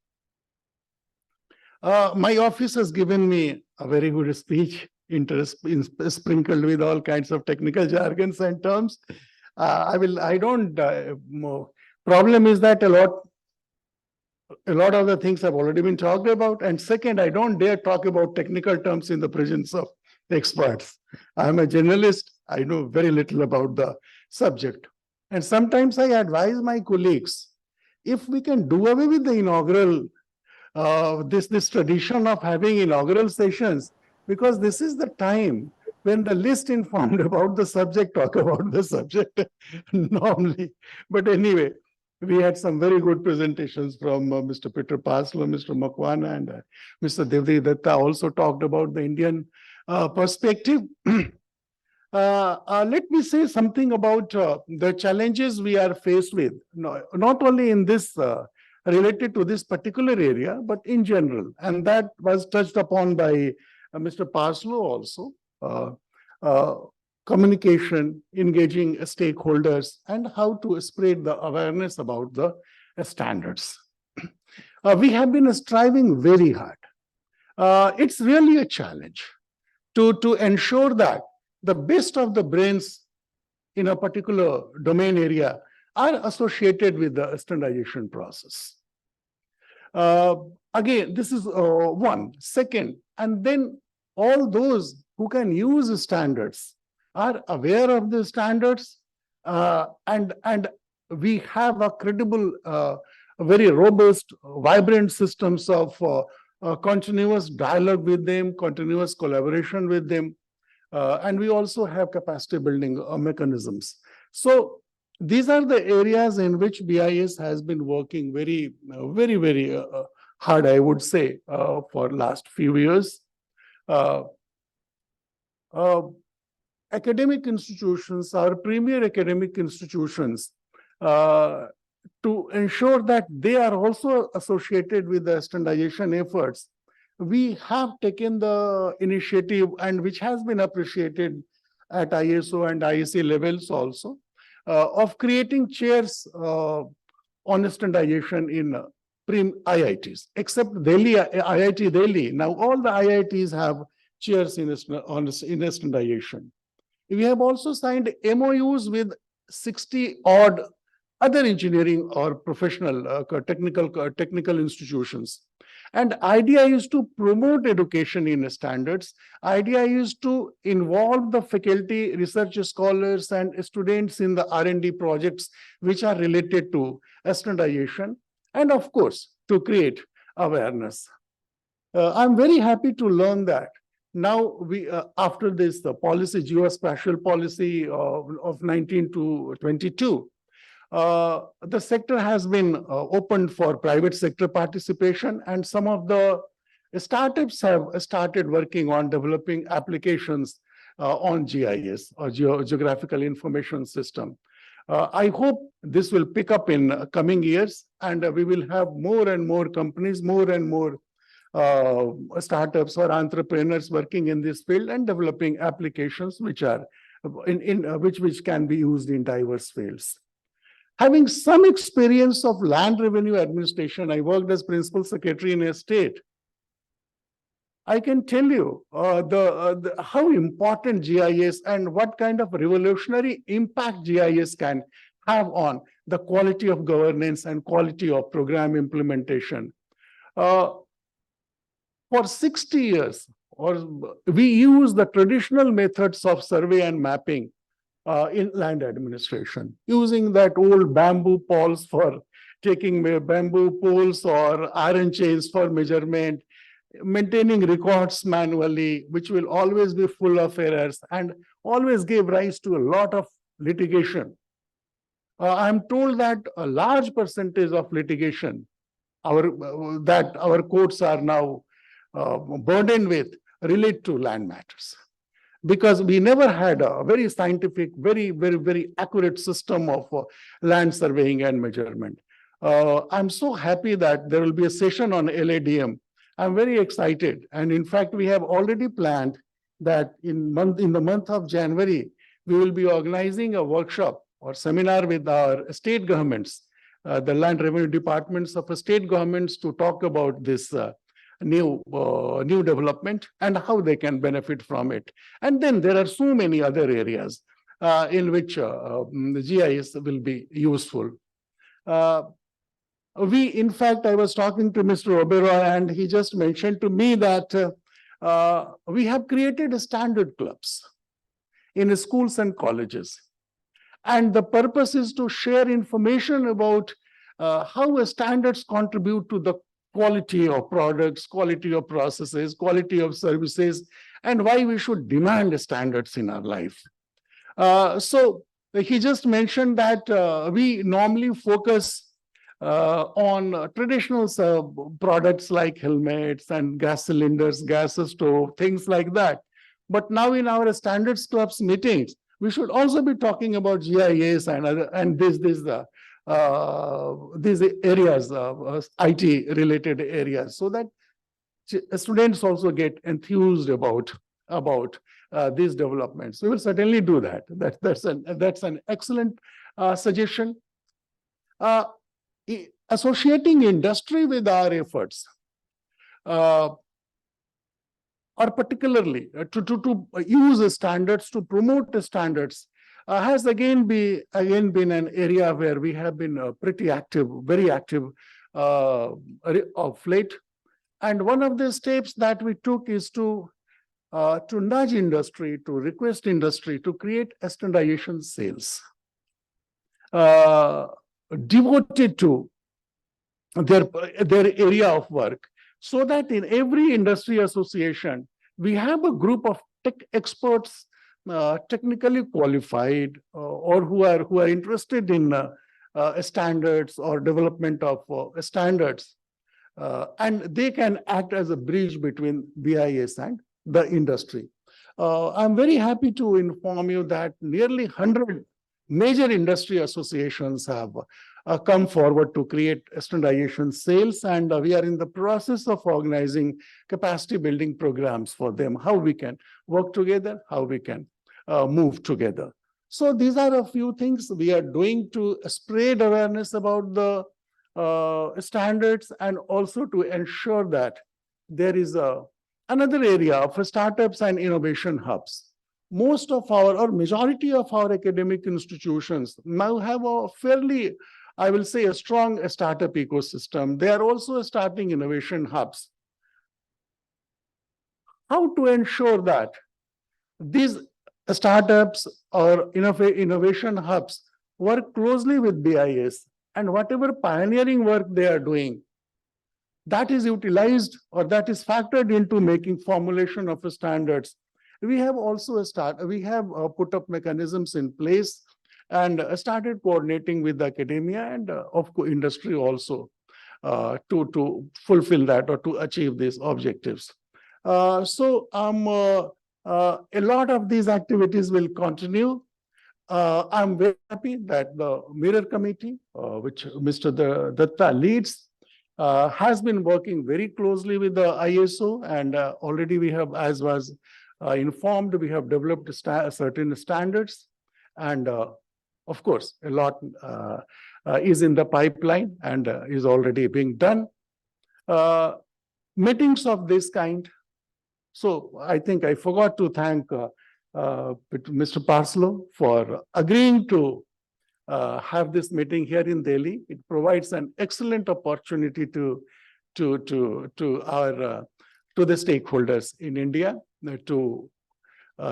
My office has given me a very good speech, sprinkled with all kinds of technical jargons and terms. Problem is that a lot of the things have already been talked about. And second, I don't dare talk about technical terms in the presence of experts. I'm a journalist. I know very little about the subject. And sometimes I advise my colleagues, if we can do away with the inaugural, this tradition of having inaugural sessions, because this is the time when the least informed about the subject talk about the subject normally. But anyway, we had some very good presentations from Mr. Peter Paslow, Mr. Makwana, and Mr. Devdi Datta also talked about the Indian perspective. Let me say something about the challenges we are faced with, not only in this related to this particular area, but in general. And that was touched upon by Mr. Paslow also. Communication, engaging stakeholders, and how to spread the awareness about the standards. We have been striving very hard. It's really a challenge to ensure that the best of the brains in a particular domain area are associated with the standardization process. Again, this is one. Second, and then all those who can use standards are aware of the standards, and we have a credible, very robust, vibrant systems of continuous dialogue with them, continuous collaboration with them, and we also have capacity building mechanisms. So these are the areas in which BIS has been working very hard, I would say, for last few years. Academic institutions, our premier academic institutions, to ensure that they are also associated with the standardization efforts, we have taken the initiative, and which has been appreciated at ISO and IEC levels also, of creating chairs on standardization in IITs, except Delhi, IIT Delhi. Now all the IITs have chairs in standardization. We have also signed MOUs with 60 odd other engineering or professional technical institutions. And idea is to promote education in standards. Idea is to involve the faculty, research scholars, and students in the R&D projects which are related to standardization, and of course, to create awareness. I'm very happy to learn that now we, after this policy, geospatial policy of 19 to 22, the sector has been opened for private sector participation, and some of the startups have started working on developing applications on GIS, or Geographical Information System. I hope this will pick up in coming years, and we will have more and more companies, more and more startups or entrepreneurs working in this field and developing applications which are which can be used in diverse fields. Having some experience of land revenue administration, I worked as principal secretary in a state. I can tell you how important GIS and what kind of revolutionary impact GIS can have on the quality of governance and quality of program implementation. For 60 years, we use the traditional methods of survey and mapping in land administration, using that old bamboo poles for taking bamboo poles or iron chains for measurement, maintaining records manually, which will always be full of errors and always give rise to a lot of litigation. I'm told that a large percentage of litigation that our courts are now burdened with relate to land matters, because we never had a very scientific, very accurate system of land surveying and measurement. I'm so happy that there will be a session on LADM. I'm very excited. And in fact, we have already planned that in the month of January, we will be organizing a workshop or seminar with our state governments, the land revenue departments of state governments, to talk about this new development and how they can benefit from it. And then there are so many other areas in which the GIS will be useful. In fact, I was talking to Mr. Oberoi, and he just mentioned to me that we have created standard clubs in schools and colleges. And the purpose is to share information about how standards contribute to the quality of products, quality of processes, quality of services, and why we should demand standards in our life. So he just mentioned that we normally focus on traditional products like helmets and gas cylinders, gas stove, things like that. But now in our standards clubs meetings, we should also be talking about GIS and these areas, IT related areas, so that students also get enthused about these developments. We will certainly do that. That's an excellent suggestion. Associating industry with our efforts, or particularly to use standards, to promote standards, has again been an area where we have been pretty active, very active of late. And one of the steps that we took is to nudge industry, to request industry to create standardization cells devoted to their area of work, so that in every industry association, we have a group of tech experts, technically qualified, or who are interested in standards or development of standards, and they can act as a bridge between BIS and the industry. I'm very happy to inform you that nearly 100 major industry associations have come forward to create standardization cells, and we are in the process of organizing capacity building programs for them, how we can work together, how we can move together. So these are a few things we are doing to spread awareness about the standards, and also to ensure that there is another area of startups and innovation hubs. Most of our, or majority of our academic institutions now have a fairly, I will say, a strong startup ecosystem. They are also starting innovation hubs. How to ensure that these startups or innovation hubs work closely with BIS, and whatever pioneering work they are doing, that is utilized or that is factored into making formulation of standards. We have also put up mechanisms in place and started coordinating with academia and of course industry also to fulfill that or to achieve these objectives. So a lot of these activities will continue. I'm very happy that the Mirror Committee, which Mr. Datta leads, has been working very closely with the ISO, and already we have, as was informed, we have developed certain standards, and of course, a lot is in the pipeline and is already being done. Meetings of this kind. So I think I forgot to thank Mr. Parslow for agreeing to have this meeting here in Delhi. It provides an excellent opportunity to the stakeholders in India to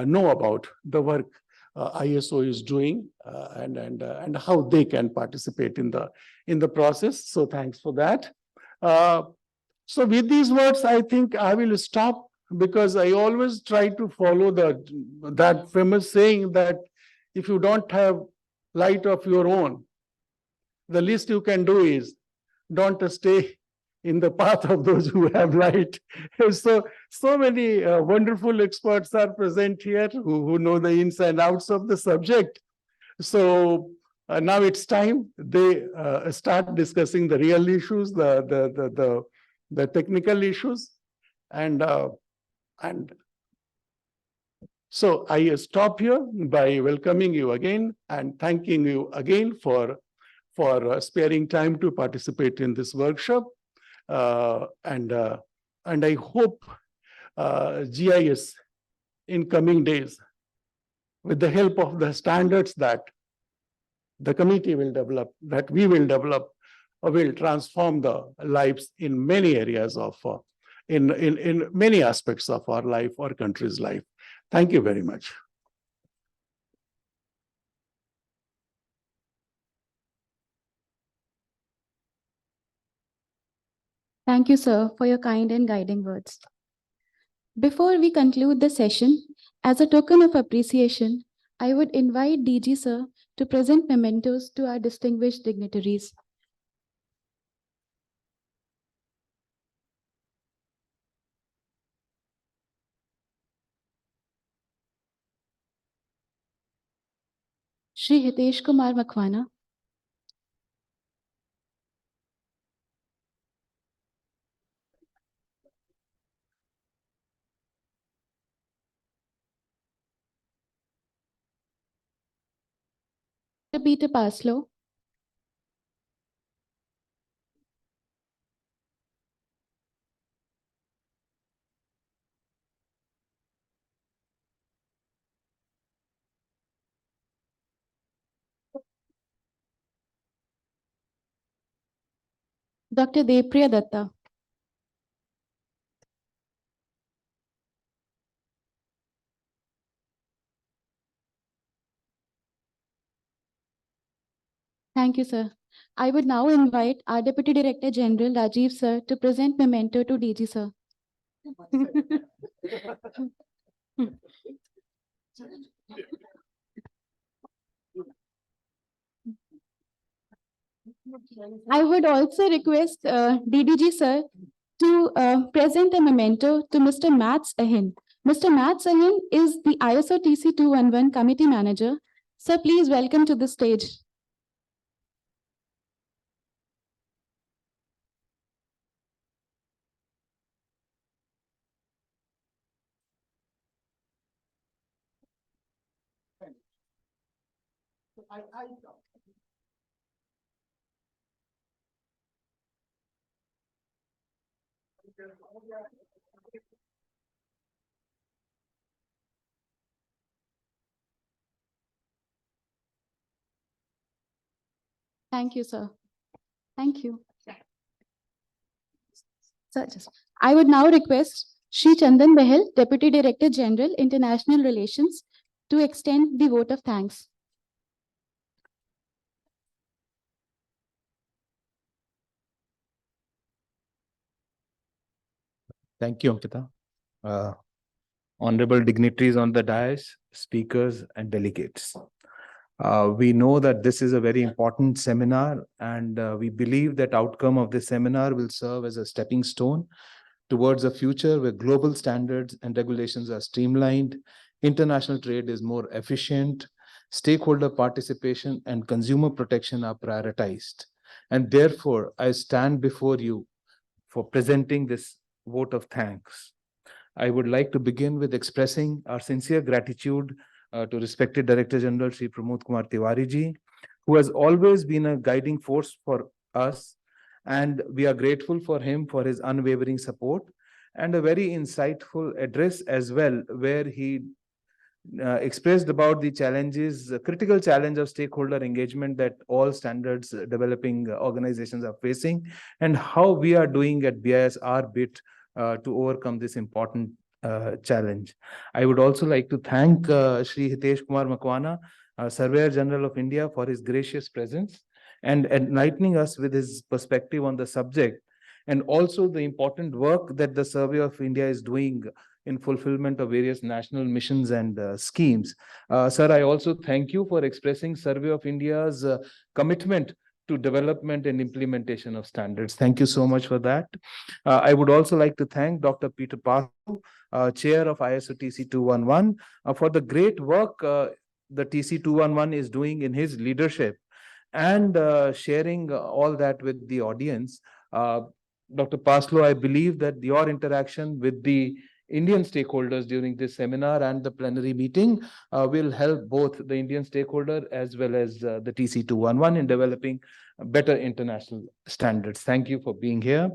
know about the work ISO is doing and how they can participate in the process. So thanks for that. So with these words, I think I will stop, because I always try to follow that famous saying that if you don't have light of your own, the least you can do is don't stay in the path of those who have light. So many wonderful experts are present here who know the ins and outs of the subject. So now it's time they start discussing the real issues, the technical issues, and so I stop here by welcoming you again and thanking you again for sparing time to participate in this workshop. And I hope GIS in coming days, with the help of the standards that the committee will develop, that we will develop, will transform the lives in many areas of, in many aspects of our life, our country's life. Thank you very much. Thank you, sir, for your kind and guiding words. Before we conclude the session, as a token of appreciation, I would invite DG sir to present mementos to our distinguished dignitaries. Shri Hitesh Kumar Makwana, Peter Paslow, Dr. Depriya Datta, thank you, sir. I would now invite our Deputy Director General Rajiv sir to present memento to DG sir. I would also request DDG sir to present a memento to Mr. Mats Ahin. Mr. Mats Ahin is the ISO TC 211 Committee Manager. Sir, please welcome to the stage. Thank you, sir. Thank you. Sir, I would now request Shri Chandan Behel, Deputy Director General, International Relations, to extend the vote of thanks. Thank you, Ankita. Honorable dignitaries on the dais, speakers, and delegates. We know that this is a very important seminar, and we believe that outcome of this seminar will serve as a stepping stone towards a future where global standards and regulations are streamlined, international trade is more efficient, stakeholder participation and consumer protection are prioritized. And therefore, I stand before you for presenting this vote of thanks. I would like to begin with expressing our sincere gratitude to respected Director General Shri Pramod Kumar Tiwari ji, who has always been a guiding force for us, and we are grateful for him for his unwavering support and a very insightful address as well, where he expressed about the challenges, the critical challenge of stakeholder engagement that all standards developing organizations are facing, and how we are doing at BIS our bit to overcome this important challenge. I would also like to thank Shri Hitesh Kumar Makwana, Surveyor General of India, for his gracious presence and enlightening us with his perspective on the subject, and also the important work that the Survey of India is doing in fulfillment of various national missions and schemes. Sir, I also thank you for expressing Survey of India's commitment to development and implementation of standards. Thank you so much for that. I would also like to thank Dr. Peter Paslu, Chair of ISO TC 211, for the great work the TC 211 is doing in his leadership and sharing all that with the audience. Dr. Paslow, I believe that your interaction with the Indian stakeholders during this seminar and the plenary meeting will help both the Indian stakeholder as well as the TC 211 in developing better international standards. Thank you for being here.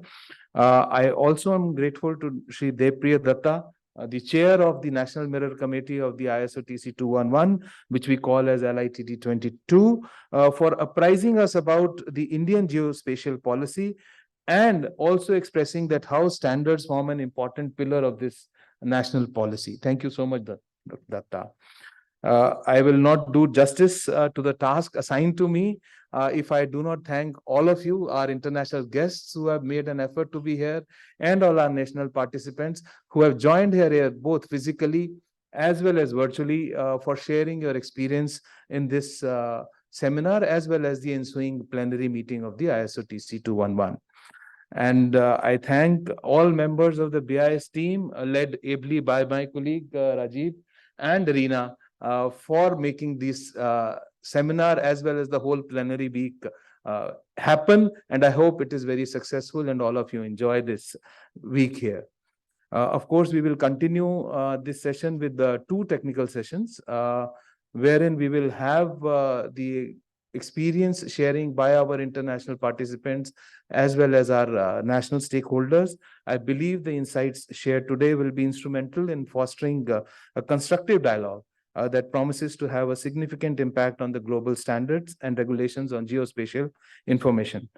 I also am grateful to Shri Devpriya Datta, the chair of the National Mirror Committee of the ISO TC 211, which we call as LITT 22, for apprising us about the Indian geospatial policy and also expressing that how standards form an important pillar of this national policy. Thank you so much, Dr. Datta. I will not do justice to the task assigned to me if I do not thank all of you, our international guests who have made an effort to be here, and all our national participants who have joined here both physically as well as virtually for sharing your experience in this seminar as well as the ensuing plenary meeting of the ISO TC 211. And I thank all members of the BIS team led ably by my colleague Rajiv and Reena for making this seminar as well as the whole plenary week happen. And I hope it is very successful and all of you enjoy this week here. Of course, we will continue this session with the two technical sessions wherein we will have the experience sharing by our international participants as well as our national stakeholders. I believe the insights shared today will be instrumental in fostering a constructive dialogue that promises to have a significant impact on the global standards and regulations on geospatial information.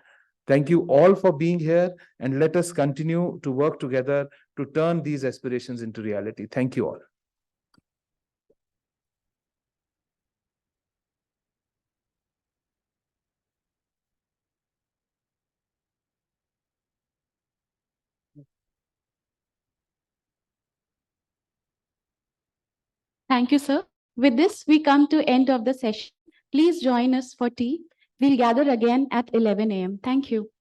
Thank you all for being here, and let us continue to work together to turn these aspirations into reality. Thank you all. Thank you, sir. With this, we come to end of the session. Please join us for tea. We'll gather again at 11 a.m. Thank you.